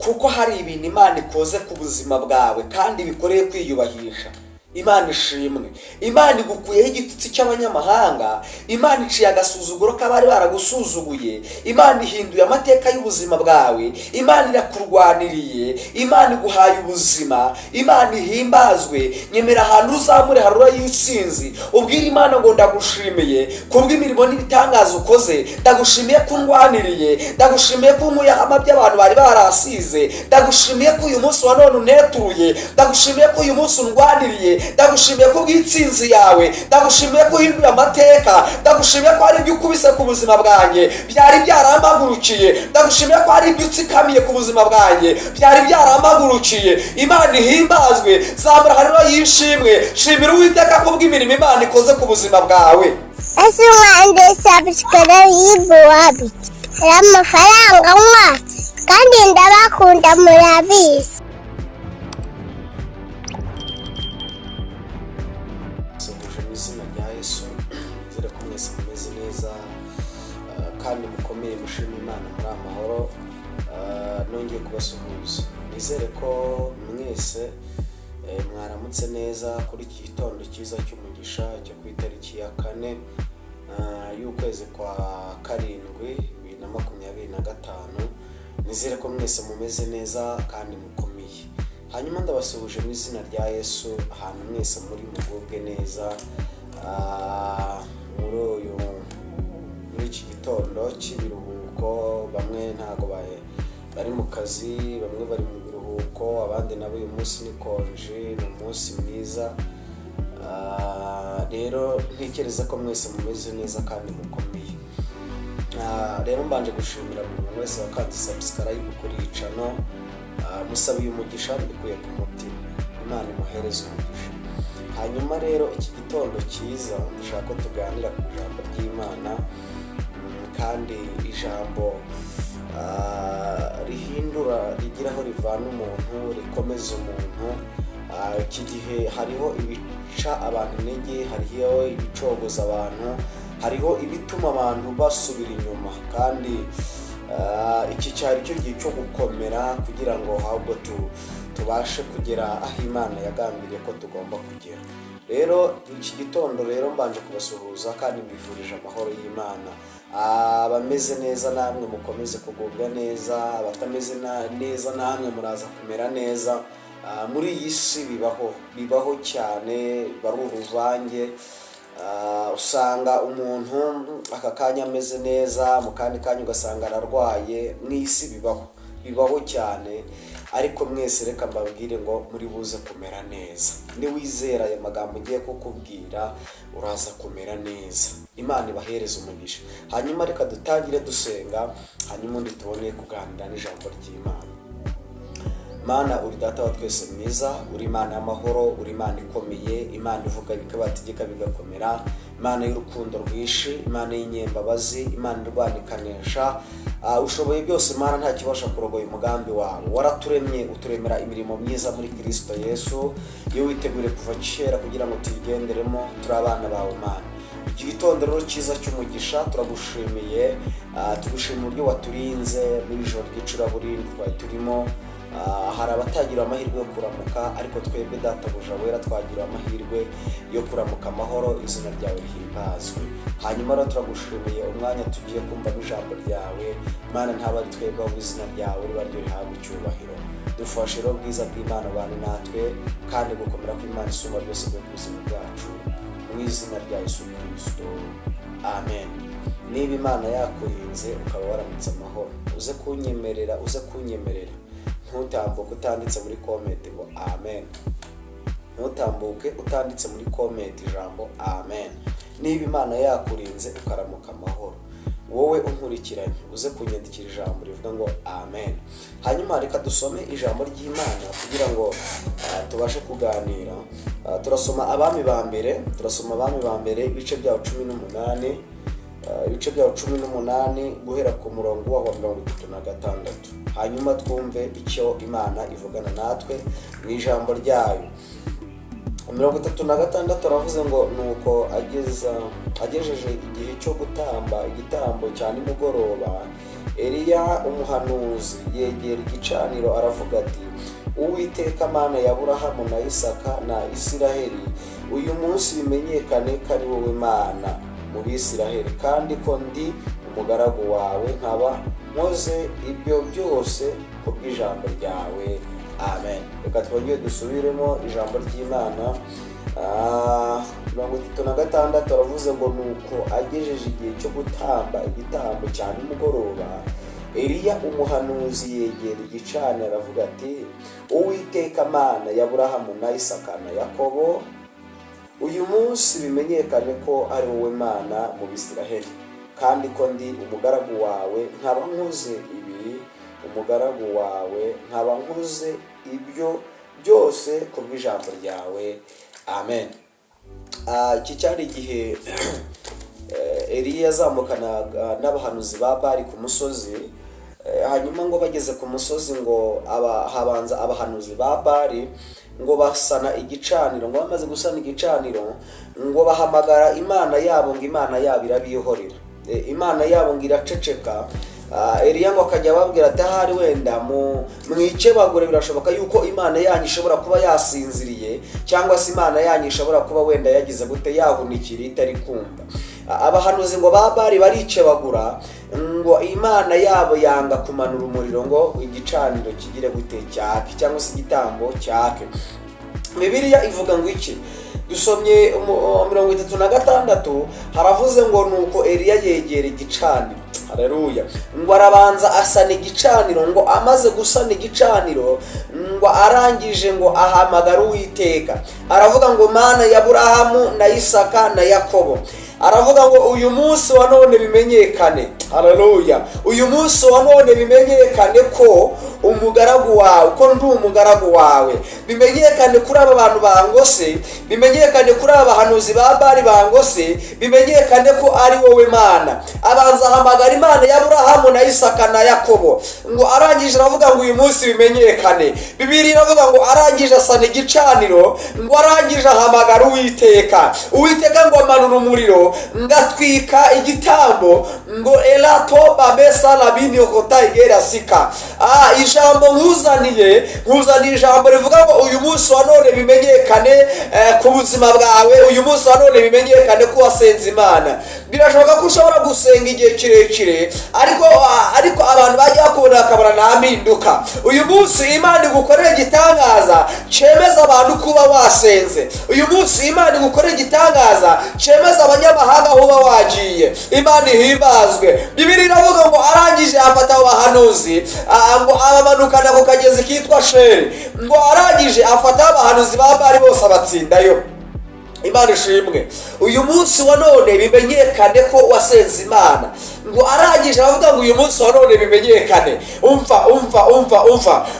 kuko hari ibintu Imana ikoze ku buzima bwawe kandi bikoreye kwiyubahisha. Imana ishimwe. Imana igukuyeho igitutsi cy'abanyamahanga. Imana iciye agasuzuguro k'abari baragusuzuguye. Imana ihinduye amateka y'ubuzima bwawe. Imana irakurwaniriye. Imana iguhaye ubuzima. Imana ihimbazwe. Nyemera ahantu uzamure harura y'usinzi ubwira Imana ngo ndagushimiye kubw'imirimo n'ibitangaza ukoze. Ndagushimiye ko undwaniriye. Ndagushimiye ko unkuye ahama by'abantu bari barasize. Ndagushimiye ko uyu munsi wa none unetuye. Ndagushimiye ko uyu munsi undwaniriye. Ndagushimiye ko bw'itsinzi yawe. Ndagushimiye ko uhinduye amateka. Ndagushimiye ko hari ibyo ukubise ku buzima bwanjye byari byarampagurukiye. Ndagushimiye ko hari ibyo utsikamiye ku buzima bwanjye byari byarampagurukiye. Imana ihimbazwe. Zamura hariro yishimwe. Shimira Uwiteka ko bw'imirimo Imana ikoze ku buzima bwawe. Ese umwande subscribe yibuwabi amafaranga mwatse kandi ndabakunda murabizi. Izina rya Yesu, nizere ko mwese mumeze neza kandi mukomeye mushima Imana muri amahoro. Nongeye kubasuhuza. Nizere ko mwese mwaramutse neza kuri iki gitondo cyiza cy'umugisha cyo ku itariki ya 4 y'ukwezi kwa 7 2025. Nizere ko mwese mumeze neza kandi mukomeye. Hanyuma ndabasuhuje mu izina rya Yesu ahantu mwese muri mugubwe neza muri iki gitondo cy'ibiruhuko. Bamwe ntago bari mu kazi, bamwe bari mu biruhuko, abandi nabo uyu munsi ni konje, ni umunsi mwiza. Rero ntekereza ko mwese mumeze neza kandi mukomeye. Rero mbanje gushimira buri wese wakanze subscribe kuri iyi channel. Musabiye umugisha mbikuye ku mutima. Imana imuhereze umugisha. Hanyuma rero iki gitondo cyiza ndashaka ko tuganira ku ijambo ry'Imana, kandi ijambo rihindura, rigira aho rivana umuntu, rikomeza umuntu. Iki gihe hariho ibica abantu intege, hariho ibicogoza abantu, hariho ibituma abantu basubira inyuma, kandi iki cyari cyo gihe cyo gukomera kugira ngo ahubwo tubashe kugera aho Imana yagambiriye ko tugomba kugera. Rero iki gitondo rero mbanje kubasuhuza kandi mbifurije amahoro y'Imana. Abameze neza namwe mukomeze kugubwa neza, abatameze neza namwe muraza kumera neza. Muri iyi si bibaho cyane, bari uruvange. Usanga umuntu aka kanya ameze neza, mu kandi kanya ugasanga ararwaye. Mw'isi bibaho cyane, ariko mwese reka mbabwire ngo muri buze kumera neza. Ni wizera aya magambo ngiye kukubwira uraza kumera neza. Imana ibahereze umugisha. Hanyuma reka dutangire dusenga, hanyuma undi tubone kuganira n'ijambo ry'Imana. Mana uri data wa twese mwiza, uri Imana y'amahoro, uri Imana ikomeye, Imana ivuga bikabategeka bigakomera, Imana y'urukundo rwinshi, Imana y'inyembabazi, Imana irwanikanesha. Ushoboye byose Mana, nta kibasha kurogoya umugambi wawe. Waraturemye uturemera imirimo myiza muri Kristo Yesu. Iyo witegure kuva kera kugira ngo tuyigenderemo, turi abana bawe Mana. Iki gitondo rero cyiza cy'umugisha turagushimiye. Tugushimira uburyo waturinze muri ijoro ry'icuraburindi twari turimo. Hari abatagira amahirwe yo kuramuka, ariko twebwe databuja wera twagira amahirwe yo kuramuka amahoro. Izina ryawe rihimbazwe. Hanyuma rero turagushimiye umwanya tugiye kumva ijambo ryawe Mana. Ntabari twebwe aho izina ryawe riba ryo rihabwa icyubahiro. Dufashe rero bwiza bw'Imana bane natwe, kandi gukomera kw'Imana isumba byose bwo ubuzima bwacu, mu izina rya Yesu Kristo, amen. Niba Imana yakurinze ukaba waramutse amahoro, uze kunyemerera ntutambuke utanditse muri comment ngo amen. Ntutambuke utanditse muri comment ijambo amen. Niba Imana yakurinze ukaramuka amahoro, wowe unkurikiranye uze kunyandikira ijambo rivuga ngo amen. Hanyuma reka dusome ijambo ry'Imana kugira ngo tubashe kuganira. Turasoma Abami ba mbere ibice bya 18, ibice bya 18 guhera ku murongo wa 36. Hanyuma twumve icyo Imana ivugana natwe mu ijambo ryayo. 36 aravuze ngo nuko agejeje igihe cyo gutamba igitambo cya nimugoroba, Eliya umuhanuzi yegera igicaniro aravuga ati, Uwiteka Mana ya Aburahamu na Isaka na Isiraheli, uyu munsi bimenyekane ko ari wowe Mana mu Bisiraheli, kandi ko ndi umugaragu wawe, nkaba nkoze ibyo byose kubw'ijambo ryawe. Amen. Reka twongere dusubiremo ijambo ry'Imana. 36 aravuze ngo, nuko agejeje igihe cyo gutamba igitambo cya nimugoroba, Eliya umuhanuzi yegera igicaniro aravuga ati, Uwiteka Mana ya Aburahamu na Isaka na Yakobo, uyu munsi bimenyekane ko ari wowe Mana mu Bisiraheli, kandi ko ndi umugaragu wawe, nkaba nkoze ibi umugaragu wawe, nkaba nkoze ibyo byose kubw'ijambo ryawe. Amen. Iki cyari igihe Eliya yazamukanaga n'abahanuzi ba Bali ku musozi. Hanyuma ngo bageze ku musozi ngo habanza abahanuzi ba Bali ngo basana igicaniro. Ngo bamaze gusana igicaniro ngo bahamagara Imana yabo, ngo Imana yabo irabihorera. Imana yabo ngo iraceceka. Eliya ngo akajya ababwira ati, ahari wenda mwice bagure, birashoboka yuko Imana yanyu ishobora kuba yasinziriye, cyangwa se Imana yanyu ishobora kuba wenda yagize gute, yahunikira itari kumva. Abahanuzi ngo ba Bali barice bagura, ngo Imana yabo yanga kumanura umuriro ngo igicaniro kigire gute, cyake, cyangwa se igitambo cyake. Bibiliya ivuga ngo iki? Dusomye 36 haravuze ngo, nuko Eliya yegera igicaniro. Haleluya. Ngo arabanza asana igicaniro, ngo amaze gusana igicaniro, ngo arangije ngo ahamagara Uwiteka, aravuga ngo, Mana ya Aburahamu na Isaka na Yakobo, aravuga ngo, uyu munsi wa none bimenyekane. Haleluya. Uyu munsi wa none bimenyekane ko umugaragu wawe, ko ndi umugaragu wawe, bimenyekane kuri aba bantu bangose, bimenyekane kuri aba bahanuzi ba Bali bangose, bimenyekane ko ari wowe Mana. Abanza ahamagara Imana ya Aburahamu na Isaka na Yakobo, ngo arangije aravuga ngo uyu munsi bimenyekane. Bibiliya iravuga ngo arangije asana igicaniro, ngo arangije ahamagara Uwiteka. Uwiteka ngo amanura umuriro, ngatwika igitambo, ngo elato babesa labini okota igera sika. Ijambo nkuzaniye ijambo rivuga ngo uyu munsi wa none bimenyekane ku buzima bwawe, uyu munsi wa none bimenyekane ko wasenze Imana. Birashoboka ko ushobora gusenga igihe kirekire, ariko abantu bajya kubona akabona nta mpinduka. Uyu munsi Imana igukorera igitangaza cemeza abantu kuba wasenze. Uyu munsi Imana igukorera igitangaza cemeza abanyamahanga aho uba wagiye. Imana ihimbazwe. Bibiliya iravuga ngo arangije afata abahanuzi, ngo abamanukana ku kagezi kitwa Sheri, ngo arangije afata abahanuzi ba Bali bose abatsindayo. Imana ishimwe. Uyu munsi wa none bimenyekane ko wasenze Imana. Ngo arangije avuga ngo uyu munsi wa none bimenyekane. Umva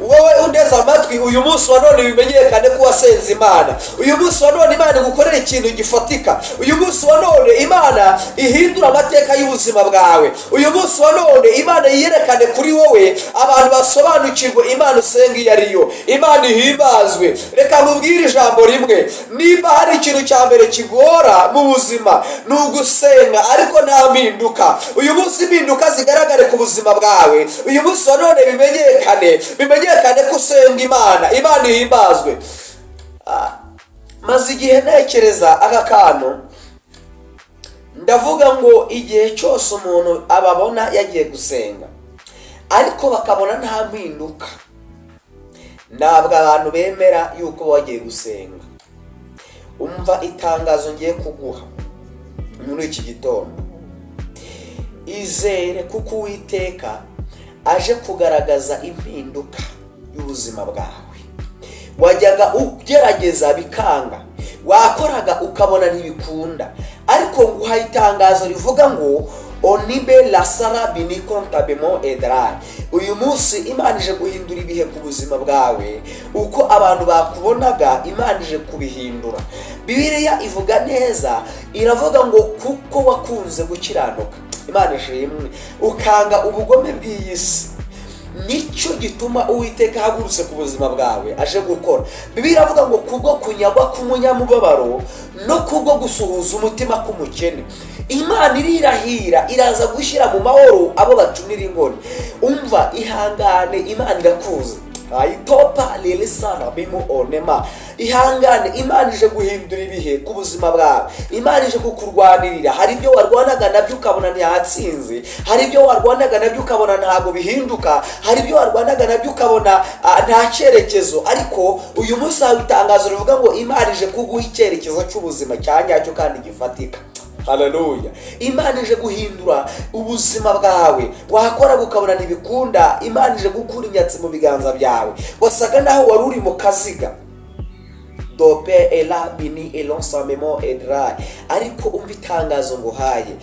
wowe undeze amatwi, uyu munsi wa none bimenyekane ko wasenze Imana. Uyu munsi wa none Imana gukorera ikintu gifatika. Uyu munsi wa none Imana ihindura amateka y'ubuzima bwawe. Uyu munsi wa none Imana yerekane kuri wowe, abantu basobanukirwe Imana usenga iyo ariyo. Imana ihimbazwe. Reka nkubwire ijambo rimwe, niba hari ikintu cya mbere kigora mu buzima ni ugusenga, ariko nta mpinduka. Uyu munsi impinduka zigaragare ku buzima bwawe. Uyu munsi wa none bimenyekane ko usenga Imana. Imana ihimbazwe. Maze igihe ntekereza aka kantu, ndavuga ngo igihe cyose umuntu ababona yagiye gusenga ariko bakabona nta mpinduka, ntabwo abantu bemera yuko bagiye gusenga. Umva itangazo ngiye kuguha muri iki gitondo. Izere kuko Uwiteka aje kugaragaza impinduka y'ubuzima bwawe. Wajyaga ugerageza bikanga, wakoraga ukabona ntibikunda, ariko nguha itangazo rivuga ngo onibe la sara binikontabemo edrar. Uyu munsi Imana ije guhindura ibihe ku buzima bwawe. Uko abantu bakubonaga Imana ije kubihindura. Bibiliya ivuga neza, iravuga ngo kuko wakunze gukiranuka, Imana ishimwe, ukanga ubugome bw'iyisi, nicyo gituma Uwiteka ahagurutse ku buzima bwawe aje gukora. Bibiliya iravuga ngo kubwo kunyagwa k'umunyamubabaro no kubwo gusuhuza umutima k'umukene, Imana irirahira iraza gushyira mu mahoro abo bacunira ingoni. Umva, ihangane, Imana irakuzi. Ayitopa lilisana bimu onema. Ihangane, Imana ije guhindura ibihe ku buzima bwawe. Imana ije kukurwanirira. Hari ibyo warwanaga nabyo ukabona ntihatsinze, hari ibyo warwanaga nabyo ukabona ntago bihinduka, hari ibyo warwanaga nabyo ukabona nta cyerekezo. Ariko uyu munsi hari itangazo rivuga ngo Imana ije kuguha icyerekezo cy'ubuzima cyanyacyo kandi gifatika. Haleluya. Imana ije guhindura ubuzima bwawe. Wakora gukabona ntibikunda, Imana ije gukura inyatsi mu biganza byawe. Wasaga naho wari uri mu kaziga. Dope ela bini elonsamemo edrai. Ariko umva itangazo nguhaye.